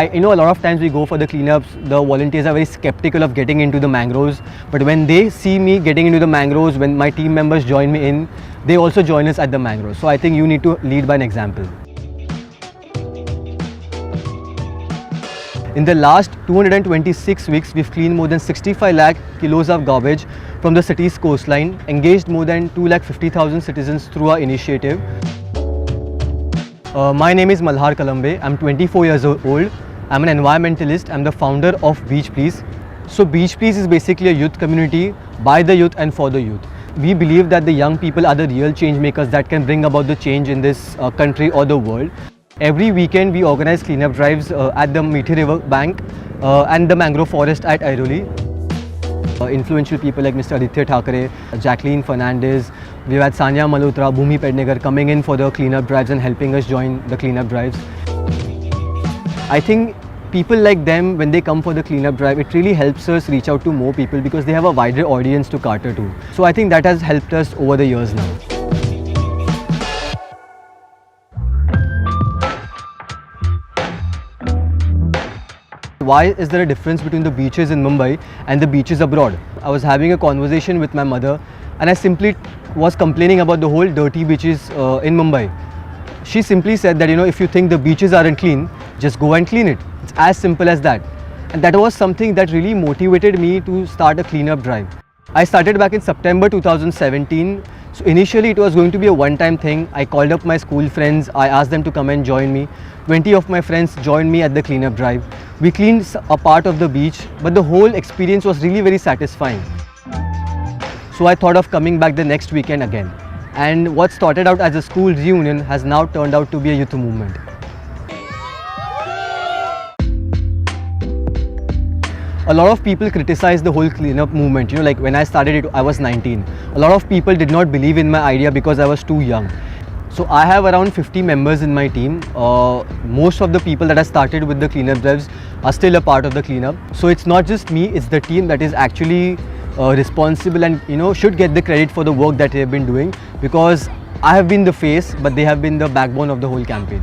a lot of times we go for the cleanups, the volunteers are very skeptical of getting into the mangroves. But when they see me getting into the mangroves, when my team members join me in, they also join us at the mangroves. So I think you need to lead by an example. In the last 226 weeks, we've cleaned more than 65 lakh kilos of garbage from the city's coastline, engaged more than 250,000 citizens through our initiative. My name is Malhar Kalambe. I'm 24 years old. I'm an environmentalist. I'm the founder of Beach Please. So Beach Please is basically a youth community by the youth and for the youth. We believe that the young people are the real change makers that can bring about the change in this country or the world. Every weekend we organize cleanup drives at the Mithi River bank and the mangrove forest at Airoli. Influential people like Mr. Aditya Thakare, Jacqueline Fernandez, we've had Sanya Malhotra, Bhumi Pednegar coming in for the cleanup drives and helping us join the cleanup drives. I think people like them, when they come for the cleanup drive, it really helps us reach out to more people because they have a wider audience to cater to. So I think that has helped us over the years now. Why is there a difference between the beaches in Mumbai and the beaches abroad? I was having a conversation with my mother and I simply was complaining about the whole dirty beaches in Mumbai. She simply said that, if you think the beaches aren't clean, just go and clean it. It's as simple as that. And that was something that really motivated me to start a cleanup drive. I started back in September 2017. So initially it was going to be a one-time thing. I called up my school friends. I asked them to come and join me. 20 of my friends joined me at the cleanup drive. We cleaned a part of the beach, but the whole experience was really very satisfying. So I thought of coming back the next weekend again. And what started out as a school reunion has now turned out to be a youth movement. A lot of people criticize the whole cleanup movement. Like when I started it, I was 19. A lot of people did not believe in my idea because I was too young. So I have around 50 members in my team. Most of the people that I started with the cleanup drives are still a part of the cleanup. So it's not just me, it's the team that is actually responsible and should get the credit for the work that they have been doing, because I have been the face, but they have been the backbone of the whole campaign.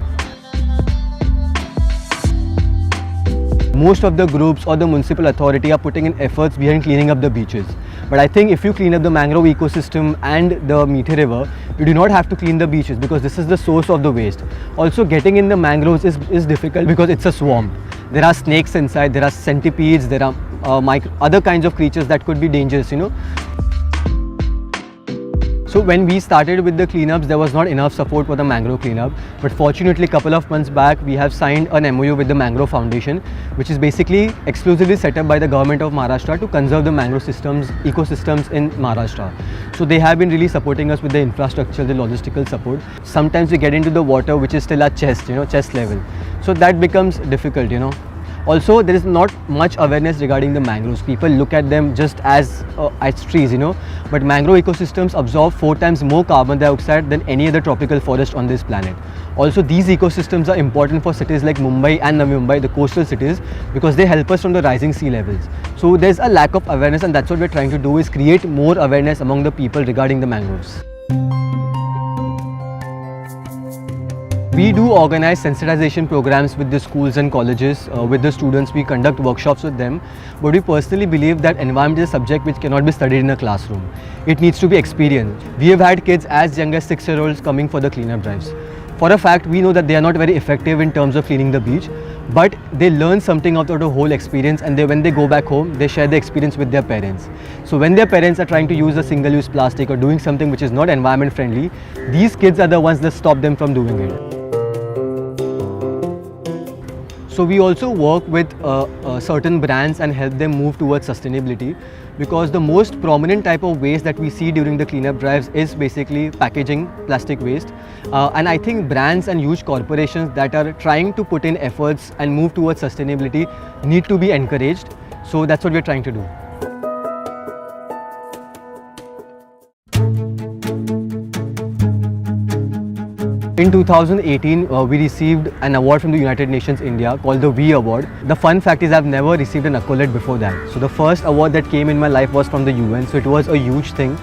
Most of the groups or the municipal authority are putting in efforts behind cleaning up the beaches. But I think if you clean up the mangrove ecosystem and the Mithi River, you do not have to clean the beaches because this is the source of the waste. Also, getting in the mangroves is difficult because it's a swamp. There are snakes inside, there are centipedes, there are other kinds of creatures that could be dangerous, So when we started with the cleanups, there was not enough support for the mangrove cleanup. But fortunately, a couple of months back, we have signed an MOU with the Mangrove Foundation, which is basically exclusively set up by the government of Maharashtra to conserve the mangrove ecosystems in Maharashtra. So they have been really supporting us with the infrastructure, the logistical support. Sometimes we get into the water, which is still at chest level. So that becomes difficult, Also, there is not much awareness regarding the mangroves. People look at them just as trees, But mangrove ecosystems absorb 4 times more carbon dioxide than any other tropical forest on this planet. Also, these ecosystems are important for cities like Mumbai and Navi Mumbai, the coastal cities, because they help us from the rising sea levels. So there's a lack of awareness, and that's what we're trying to do, is create more awareness among the people regarding the mangroves. We do organize sensitization programs with the schools and colleges. With the students, we conduct workshops with them. But we personally believe that environment is a subject which cannot be studied in a classroom. It needs to be experienced. We have had kids as young as 6-year-olds coming for the cleanup drives. For a fact, we know that they are not very effective in terms of cleaning the beach, but they learn something out of the whole experience, and when they go back home, they share the experience with their parents. So when their parents are trying to use a single-use plastic or doing something which is not environment friendly, these kids are the ones that stop them from doing it. So we also work with certain brands and help them move towards sustainability, because the most prominent type of waste that we see during the cleanup drives is basically packaging, plastic waste. And I think brands and huge corporations that are trying to put in efforts and move towards sustainability need to be encouraged. So that's what we're trying to do. In 2018, we received an award from the United Nations India called the We Award. The fun fact is I've never received an accolade before that. So the first award that came in my life was from the UN, so it was a huge thing.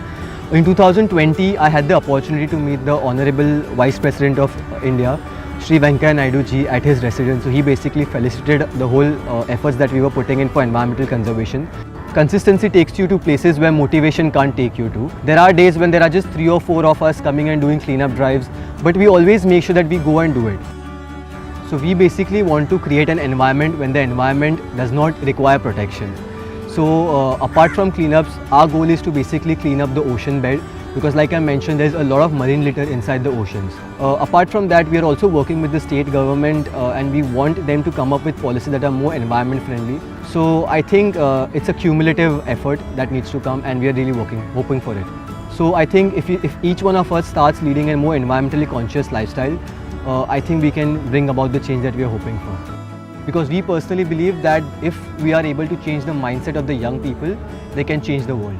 In 2020, I had the opportunity to meet the Honorable Vice President of India, Sri Venkaiah Naidu ji at his residence. So he basically felicitated the whole efforts that we were putting in for environmental conservation. Consistency takes you to places where motivation can't take you to. There are days when there are just 3 or 4 of us coming and doing cleanup drives, but we always make sure that we go and do it. So we basically want to create an environment when the environment does not require protection. So apart from cleanups, our goal is to basically clean up the ocean bed, because like I mentioned, there's a lot of marine litter inside the oceans. Apart from that, we are also working with the state government and we want them to come up with policies that are more environment friendly. So I think it's a cumulative effort that needs to come, and we are really hoping for it. So I think if each one of us starts leading a more environmentally conscious lifestyle, I think we can bring about the change that we are hoping for. Because we personally believe that if we are able to change the mindset of the young people, they can change the world.